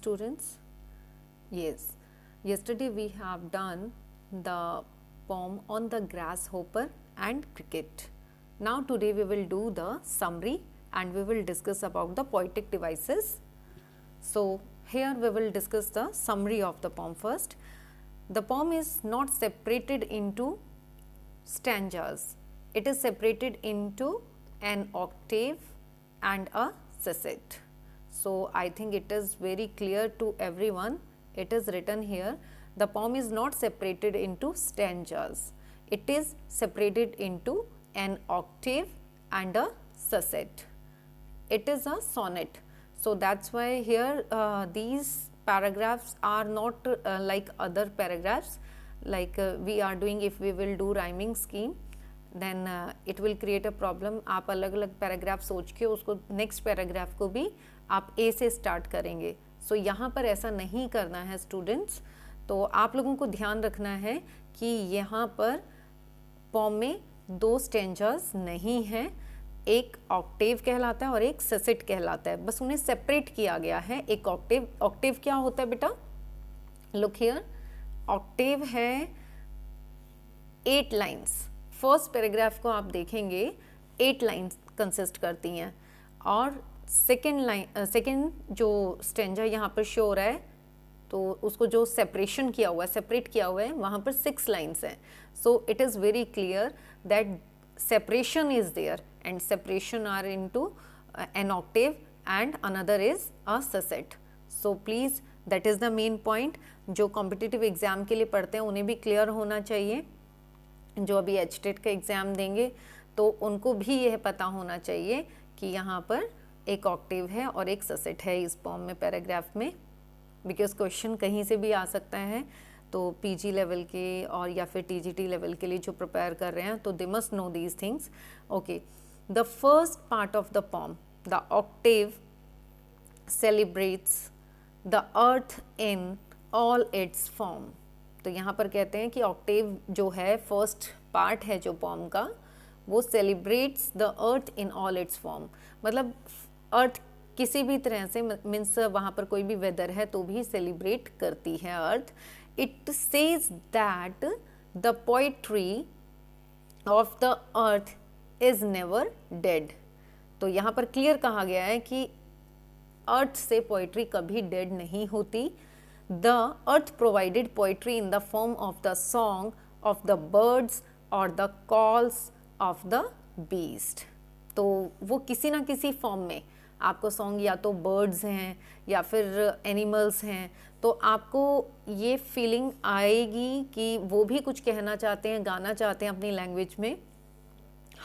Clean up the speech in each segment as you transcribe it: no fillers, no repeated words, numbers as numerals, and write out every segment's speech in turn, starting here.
students? Yes, yesterday we have done the poem on the grasshopper and cricket. Now today we will do the summary and we will discuss about the poetic devices. So here we will discuss the summary of the poem first. The poem is not separated into stanzas. It is separated into an octave and a sestet. So I think it is very clear to everyone. It is written here, the poem is not separated into stanzas. It is separated into an octave and a sestet. It is a sonnet. So that's why here these paragraphs are not like other paragraphs, like we are doing. If we will do rhyming scheme, then it will create a problem. आप अलग अलग paragraph सोच के उसको next paragraph को भी आप ए से स्टार्ट करेंगे. सो यहाँ पर ऐसा नहीं करना है स्टूडेंट्स. तो आप लोगों को ध्यान रखना है कि यहाँ पर पोम में दो स्टेंजर्स नहीं हैं, एक ऑक्टेव कहलाता है और एक सेसेट कहलाता है. बस उन्हें सेपरेट किया गया है. एक ऑक्टेव, ऑक्टेव क्या होता है बेटा? लुक हियर, ऑक्टेव है 8 लाइन्स. फर्स्ट पैराग्राफ को आप देखेंगे 8 लाइन्स कंसिस्ट करती हैं और सेकेंड जो स्टेंजा यहाँ पर शो हो रहा है तो उसको जो सेपरेशन किया हुआ है, सेपरेट किया हुआ है, वहाँ पर 6 लाइन्स हैं. So it is very clear that separation is there and separation are into an octave and another is a sestet. So please that is the main point. जो competitive exam के लिए पढ़ते हैं उन्हें भी clear होना चाहिए. जो अभी HTET का एग्ज़ाम देंगे तो उनको भी यह पता होना चाहिए कि यहाँ पर एक ऑक्टेव है और एक ससेट है इस पोम में, पैराग्राफ में, बिकॉज क्वेश्चन कहीं से भी आ सकता है. तो पीजी लेवल के और या फिर टीजीटी लेवल के लिए जो प्रिपेयर कर रहे हैं तो they must know these things. Okay, the first part of the pome, the Octave celebrates the earth in all it's form. तो यहाँ पर कहते हैं कि ऑक्टेव जो है, फर्स्ट पार्ट है जो पोम का, वो celebrates the earth in all it's form. मतलब अर्थ किसी भी तरह से, मीन्स वहाँ पर कोई भी वेदर है तो भी सेलिब्रेट करती है अर्थ. It says that the poetry of the earth is never dead. तो यहाँ पर क्लियर कहा गया है कि अर्थ से पोइट्री कभी डेड नहीं होती. The earth provided poetry in the form of the song of the birds or the calls of the beast. तो वो किसी ना किसी फॉर्म में आपको सॉन्ग, या तो बर्ड्स हैं या फिर एनिमल्स हैं, तो आपको ये फीलिंग आएगी कि वो भी कुछ कहना चाहते हैं, गाना चाहते हैं अपनी लैंग्वेज में.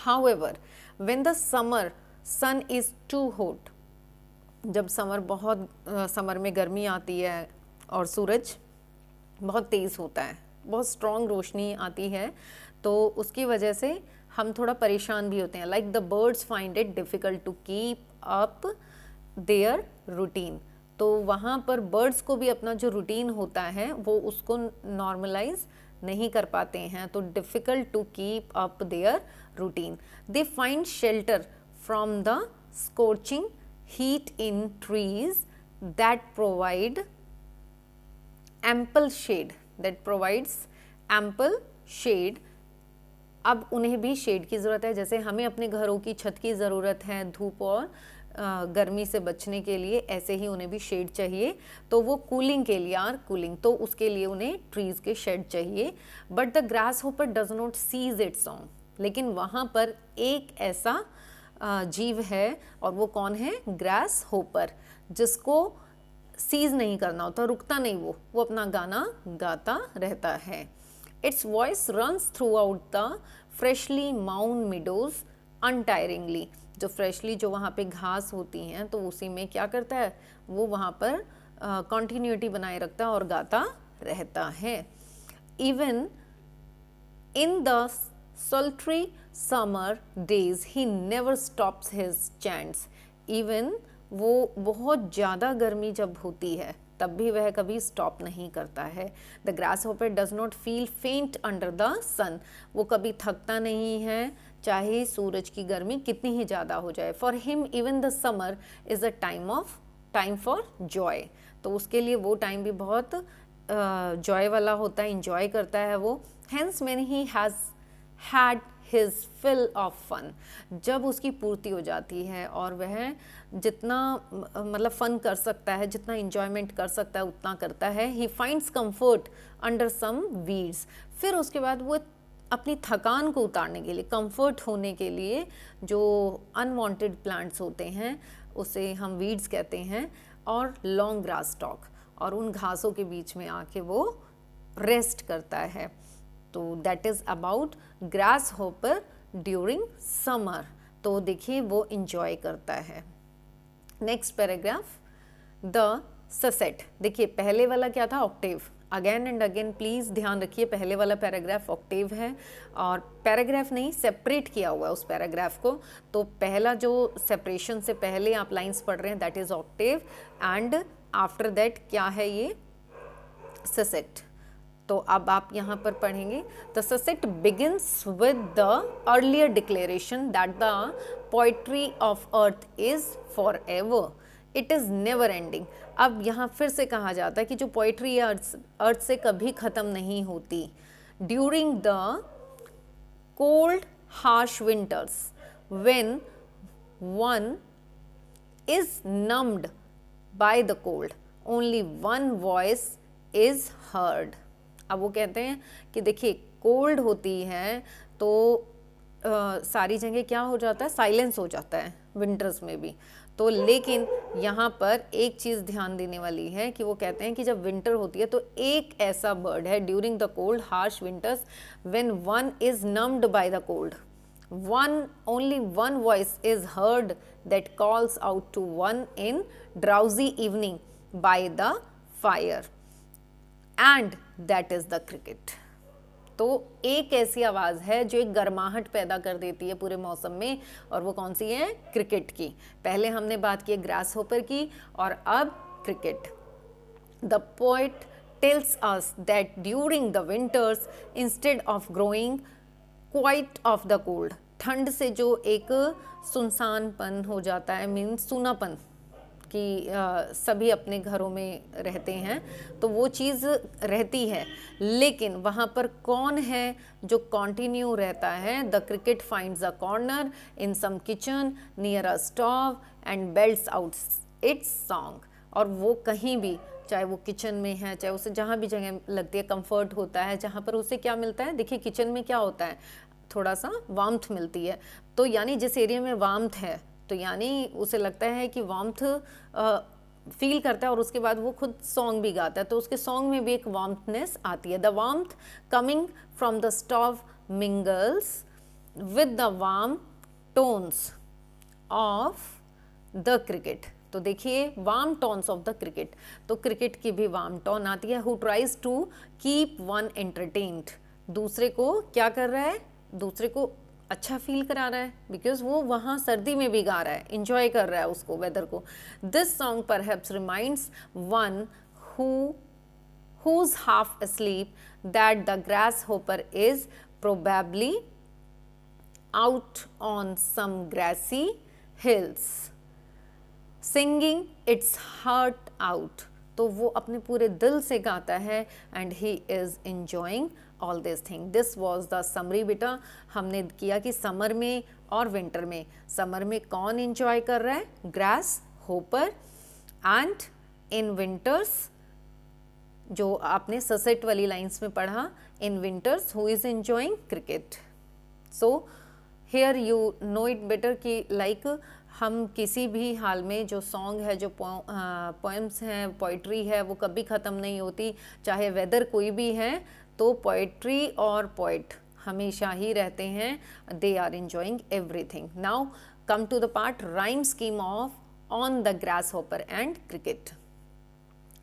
However when the summer sun is too hot, जब समर में गर्मी आती है और सूरज बहुत तेज़ होता है, बहुत स्ट्रॉन्ग रोशनी आती है, तो उसकी वजह से हम थोड़ा परेशान भी होते हैं. Like the birds find it difficult to keep up their routine. तो वहाँ पर बर्ड्स को भी अपना जो रूटीन होता है वो उसको नॉर्मलाइज नहीं कर पाते हैं, तो difficult to keep up their routine. They find shelter from the स्corching heat in trees that provide ample shade, that provides ample shade. अब उन्हें भी शेड की ज़रूरत है, जैसे हमें अपने घरों की छत की ज़रूरत है धूप और गर्मी से बचने के लिए, ऐसे ही उन्हें भी शेड चाहिए. तो वो कूलिंग के लिए आर कूलिंग, तो उसके लिए उन्हें ट्रीज़ के शेड चाहिए. But the grass hopper does not sees it song. लेकिन वहाँ पर एक ऐसा जीव है और वो कौन है? ग्रास होपर, जिसको सीज नहीं करना होता, रुकता नहीं, वो अपना गाना गाता रहता है. Its voice runs throughout the freshly mown meadows untiringly. जो फ्रेशली जो वहाँ पे घास होती हैं तो उसी में क्या करता है वो वहाँ पर कॉन्टीन्यूटी बनाए रखता है और गाता रहता है. Even in the sultry summer days he never stops his chants. Even वो बहुत ज़्यादा गर्मी जब होती है तब भी वह कभी स्टॉप नहीं करता है. The grass hopper does not feel फेंट अंडर द सन. वो कभी थकता नहीं है चाहे सूरज की गर्मी कितनी ही ज़्यादा हो जाए. For him even the summer is a time for Joy. तो उसके लिए वो टाइम भी बहुत जॉय वाला होता है, इंजॉय करता है वो। Hence man he has had his fill of fun, जब उसकी पूर्ति हो जाती है और वह जितना मतलब फन कर सकता है, जितना इंजॉयमेंट कर सकता है उतना करता है। He finds comfort under some weeds, फिर उसके बाद वो अपनी थकान को उतारने के लिए, कंफर्ट होने के लिए, जो अनवांटेड प्लांट्स होते हैं उसे हम वीड्स कहते हैं, और लॉन्ग ग्रास स्टॉक, और उन घासों के बीच में आके वो रेस्ट करता है। तो that is about grasshopper during summer. तो देखिए वो इंजॉय करता है। Next paragraph, the sestet. देखिए पहले वाला क्या था, octave. Again and again please ध्यान रखिए, पहले वाला पैराग्राफ ऑक्टेव है और पैराग्राफ नहीं, सेपरेट किया हुआ है उस पैराग्राफ को। तो पहला जो सेपरेशन से पहले आप लाइंस पढ़ रहे हैं that is Octave, and after that क्या है ये, ससेट। तो अब आप यहाँ पर पढ़ेंगे, the sestet begins with the earlier declaration that the poetry of earth is forever, it is never ending. अब यहाँ फिर से कहा जाता है कि जो पोइट्री है अर्थ से कभी ख़त्म नहीं होती। During the cold harsh winters when one is numbed by the cold, only one voice is heard. अब वो कहते हैं कि देखिए कोल्ड होती है तो सारी जगह क्या हो जाता है, साइलेंस हो जाता है विंटर्स में भी। तो लेकिन यहाँ पर एक चीज़ ध्यान देने वाली है कि वो कहते हैं कि जब विंटर होती है तो एक ऐसा बर्ड है, during the cold harsh winters when one is numbed by the cold, only one voice is heard that calls out to one in drowsy evening by the fire, and that is the cricket। तो एक ऐसी आवाज़ है जो एक गर्माहट पैदा कर देती है पूरे मौसम में, और वो कौन सी है, क्रिकेट की। पहले हमने बात की ग्रास होपर की और अब cricket. The poet tells us that during the winters instead of growing quite of the cold, ठंड से जो एक सुनसानपन हो जाता है, मीन्स सूनापन कि सभी अपने घरों में रहते हैं, तो वो चीज़ रहती है, लेकिन वहाँ पर कौन है जो कॉन्टिन्यू रहता है, the cricket finds a corner in some kitchen near a stove and belts out its song. और वो कहीं भी, चाहे वो किचन में है, चाहे उसे जहाँ भी जगह लगती है, कंफर्ट होता है, जहाँ पर उसे क्या मिलता है, देखिए किचन में क्या होता है, थोड़ा सा वार्मथ मिलती है। तो यानी जिस एरिया में वार्मथ है तो यानी उसे लगता है कि वार्मथ फील करता है, और उसके बाद वो खुद सॉन्ग भी गाता है, तो उसके सॉन्ग में भी एक वार्मथनेस आती है। The warmth coming from the stove mingles with the warm tones of the cricket. तो देखिए warm tones of the cricket, तो क्रिकेट की भी वार्म टोन आती है। Who tries to keep one entertained, दूसरे को क्या कर रहा है, दूसरे को अच्छा फील करा रहा है, बिकॉज वो वहाँ सर्दी में भी गा रहा है, इंजॉय कर रहा है उसको, वेदर को। This song perhaps reminds one who's half asleep that the grasshopper is probably out on some grassy hills singing its heart out। तो वो अपने पूरे दिल से गाता है, and he is enjoying all this thing. This was the summary. बेटा हमने किया कि समर में और विंटर में, समर में कौन इंजॉय कर रहा है, grass hopper, and in winters जो आपने ससेट वाली लाइंस में पढ़ा, in winters who is enjoying cricket. So here you know it better कि लाइक हम किसी भी हाल में जो सॉन्ग है, जो पोएम्स हैं, पोइट्री है, वो कभी ख़त्म नहीं होती, चाहे वेदर कोई भी है, तो पोइट्री और पोइट हमेशा ही रहते हैं, they are enjoying everything. Now come to the part rhyme scheme of on the grasshopper and cricket.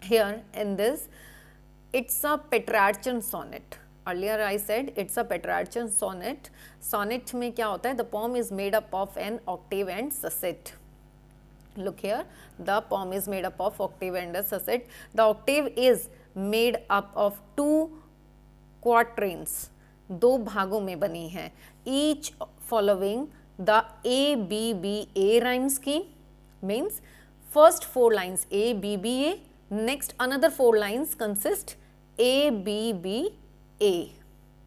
Here in this it's a Petrarchan sonnet. Earlier I said it's a Petrarchan sonnet. Sonnet में क्या होता है, the poem is made up of an octave and sestet. Look here, the poem is made up of octave and a sestet. The octave is made up of two quatrains, दो भागों में बनी है, each following the ABBA rhyme scheme, means first 4 lines A B B A, Next, another 4 lines consist A, B, B, A.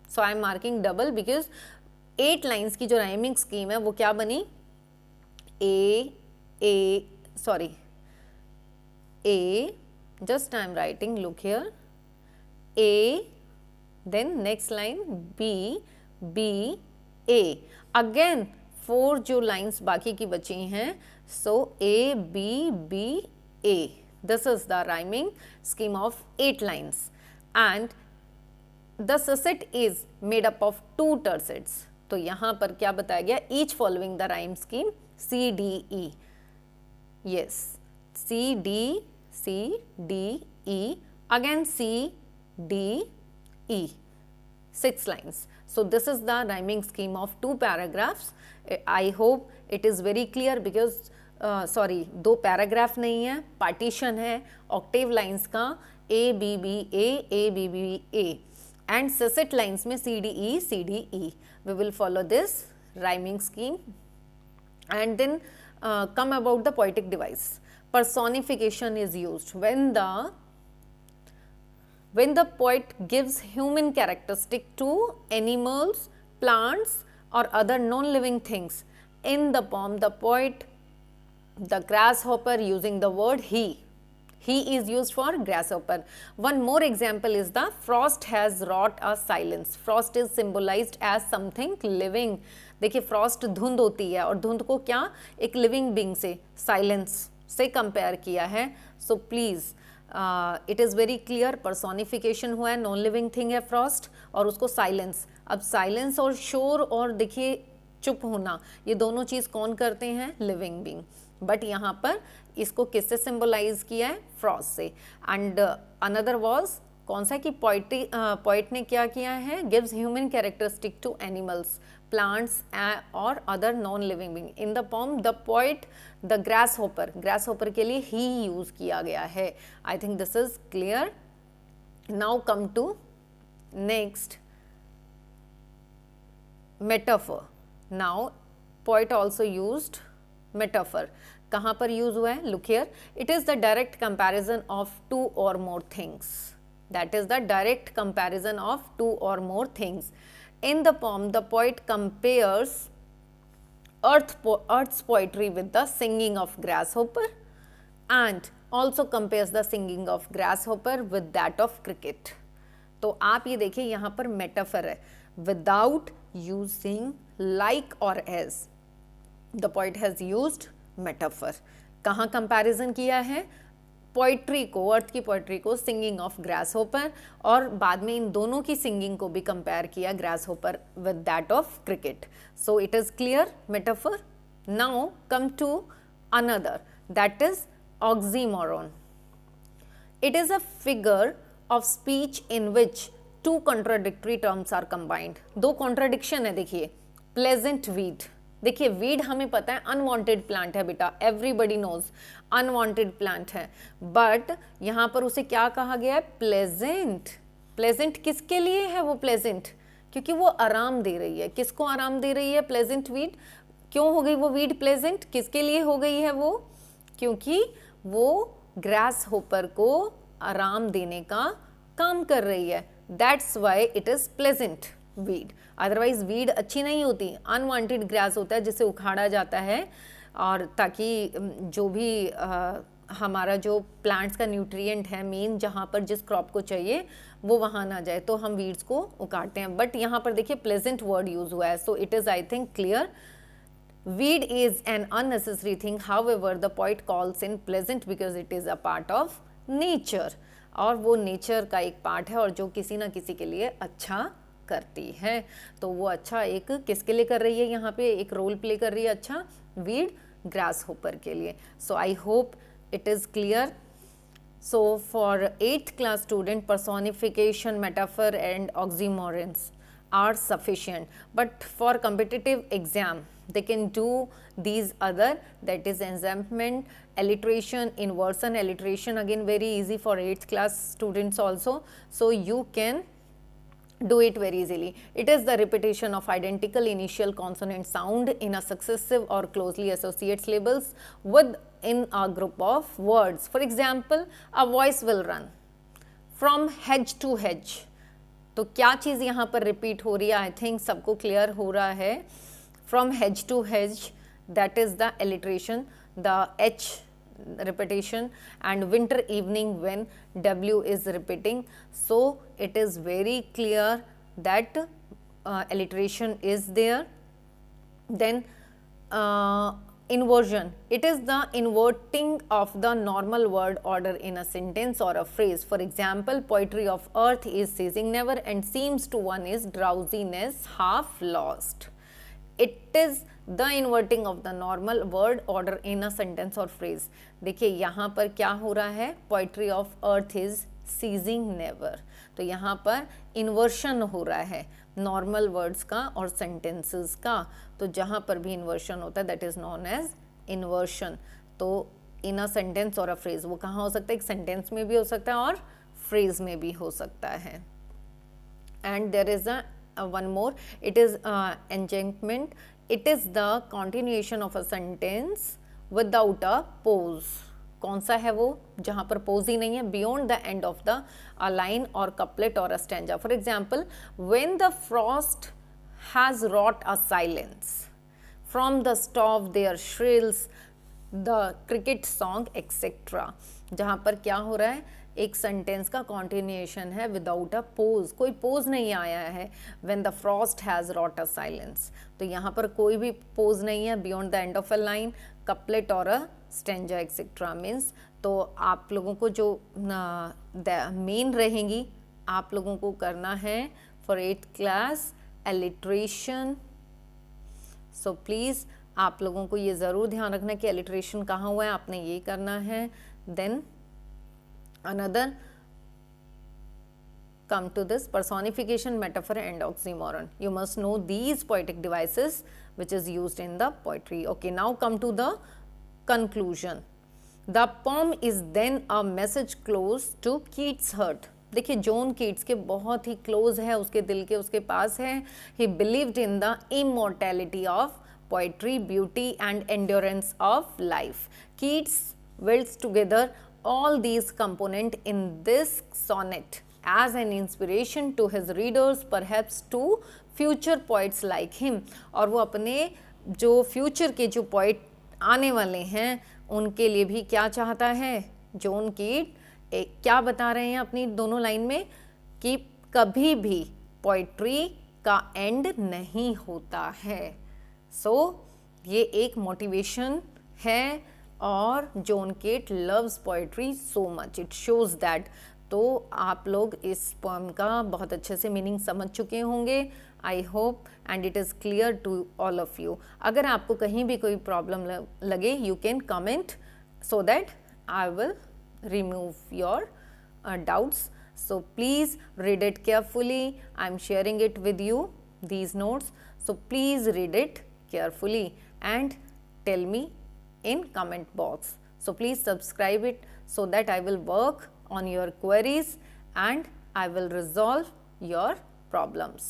So I am marking double because 8 lines की जो rhyming scheme है वो क्या बनी? A, just I am writing, look here, A, then next line B, B, A. Again 4 जो lines बाकी की बची हैं, so A, B, B, A. This is the rhyming scheme of 8 lines, and the sesset is made up of 2 tercets. तो यहाँ पर क्या बताया गया? Each following the rhyme scheme C, D, E. Yes, C, D, C, D, E. Again C, D, E. 6 lines. So this is the rhyming scheme of 2 paragraphs. I hope it is very clear because दो paragraph नहीं है, partition है octave lines का A B B A B B A and sestet lines में C D E. We will follow this rhyming scheme and then come about the poetic device. Personification is used when the poet gives human characteristic to animals, plants or other non-living things. In the poem, the poet, the grasshopper, using the word he is used for grasshopper. One more example is the frost has wrought a silence. Frost is symbolized as something living. देखिए frost धुंध होती है और धुंध को क्या एक living being से silence से कंपेयर किया है. So please it is very clear, personification हुआ है, नॉन लिविंग थिंग है फ्रॉस्ट और उसको साइलेंस. अब साइलेंस और शोर और देखिए चुप होना, ये दोनों चीज़ कौन करते हैं? Living being. बट यहाँ पर इसको किससे सिंबलाइज किया है? फ्रॉस्ट से. एंड अनदर वॉज कौन सा कि पोइट ने क्या किया है? Gives human characteristic to animals, plants or other non-living being. In the poem, the poet, the grasshopper के लिए he use किया गया है. I think this is clear. Now come to next metaphor. Now poet also used metaphor. कहाँ पर use हुआ है? Look here. It is the direct comparison of 2 or more things. That is the direct comparison of 2 or more things. In the poem, the poet compares Earth's poetry with the singing of grasshopper and also compares the singing of grasshopper with that of cricket. तो आप ये देखिए यहाँ पर metaphor है, without using like or as. The poet has used metaphor. कहाँ comparison किया है? पोइट्री को, अर्थ की पोइट्री को सिंगिंग ऑफ ग्रास होपर, और बाद में इन दोनों की सिंगिंग को भी कंपेयर किया grasshopper with that of cricket. So it is clear metaphor. Now come to another, that is oxymoron. It is a figure of speech in which 2 contradictory terms are combined. 2 contradiction है. देखिए pleasant weed, देखिए weed हमें पता है unwanted plant है बेटा, everybody knows unwanted plant है, but यहाँ पर उसे क्या कहा गया है? प्लेजेंट. प्लेजेंट किसके लिए है वो प्लेजेंट? क्योंकि वो आराम दे रही है. किसको आराम दे रही है? Pleasant weed. क्यों हो गई वो वीड प्लेजेंट? किसके लिए हो गई है वो? क्योंकि वो ग्रास होपर को आराम देने का काम कर रही है. That's why it is pleasant weed. Otherwise weed अच्छी नहीं होती. अनवांटेड ग्रास होता है जिसे उखाड़ा जाता है, और ताकि जो भी हमारा जो प्लांट्स का न्यूट्रिएंट है मेन, जहाँ पर जिस क्रॉप को चाहिए वो वहाँ ना जाए, तो हम वीड्स को उखाड़ते हैं. बट यहाँ पर देखिए प्लेजेंट वर्ड यूज हुआ है. So it is I think clear. Weed is an unnecessary thing, however the poet calls in pleasant because it is a part of nature. और वो नेचर का एक पार्ट है और जो किसी ना किसी के लिए अच्छा करती है. तो वो अच्छा एक किसके लिए कर रही है? यहाँ पे एक रोल प्ले कर रही है अच्छा वीड ग्रास होपर के लिए. So I hope it is clear. So for 8th class student, personification, metaphor and oxymorons are sufficient, but for competitive exam they can do these other, that is enjambment, alliteration, inversion, alliteration, again very easy for 8th class students also. So you can do it very easily. It is the repetition of identical initial consonant sound in a successive or closely associate syllables with in a group of words. For example, a voice will run from hedge to hedge. तो क्या चीज़ यहाँ पर repeat हो रही है? I think सबको clear हो रहा है. From hedge to hedge, that is the alliteration, the H repetition, and winter evening when W is repeating. So it is very clear that alliteration is there. Then inversion, it is the inverting of the normal word order in a sentence or a phrase. For example, poetry of earth is ceasing never and seems to one is drowsiness half lost. It is the inverting of the normal word order in a sentence or phrase. देखिए यहाँ पर क्या हो रहा है? poetry of earth is ceasing never. तो यहाँ पर inversion हो रहा है नॉर्मल वर्ड्स का और सेंटेंसेस का. तो जहाँ पर भी इन्वर्शन होता है that is known as inversion. तो इन अ सेंटेंस और अ फ्रेज, वो कहाँ हो सकता है? एक सेंटेंस में भी हो सकता है और फ्रेज में भी हो सकता है. And there is a one more, it is enjambment. It is the continuation of a sentence without a pause. कौन सा है वो? जहाँ पर पोज ही नहीं है. Beyond the end of the a line or couplet or a stanza. For example, when the frost has wrought a silence, from the stove there shrills the cricket song etc. जहाँ पर क्या हो रहा है? एक sentence का continuation है without a pose, कोई पोज नहीं आया है. when the frost has wrought a silence, तो यहाँ पर कोई भी पोज नहीं है. Beyond the end of a line, couplet और अ स्टेंजा एक्सेट्रा मीन्स. तो आप लोगों को जो मेन रहेंगी, आप लोगों को करना है for 8th class alliteration. So please आप लोगों को ये ज़रूर ध्यान रखना कि एलिट्रेशन कहाँ हुआ है, आपने ये करना है. Then another come to this personification, metaphor and oxymoron. You must know these poetic devices which is used in the poetry. Okay, now come to the conclusion. The poem is then a message close to Keats' heart. देखिए John Keats के बहुत ही close है, उसके दिल के उसके पास है. He believed in the immortality of poetry, beauty and endurance of life. Keats welds together all these components in this sonnet as an inspiration to his readers, perhaps to future poets like him. और वो अपने जो future के जो poet आने वाले हैं उनके लिए भी क्या चाहता है? जॉन कीट क्या बता रहे हैं अपनी दोनों लाइन में कि कभी भी पोइट्री का एंड नहीं होता है. सो ये एक मोटिवेशन है और जॉन कीट loves poetry so much. It shows that. तो आप लोग इस पोएम का बहुत अच्छे से मीनिंग समझ चुके होंगे, I hope, and it is clear to all of you. अगर आपको कहीं भी कोई प्रॉब्लम लगे you can comment so that I will remove your doubts. So please read it carefully. I am sharing it with you, these notes. So please read it carefully and tell me in comment box. So please subscribe it so that I will work on your queries and I will resolve your problems.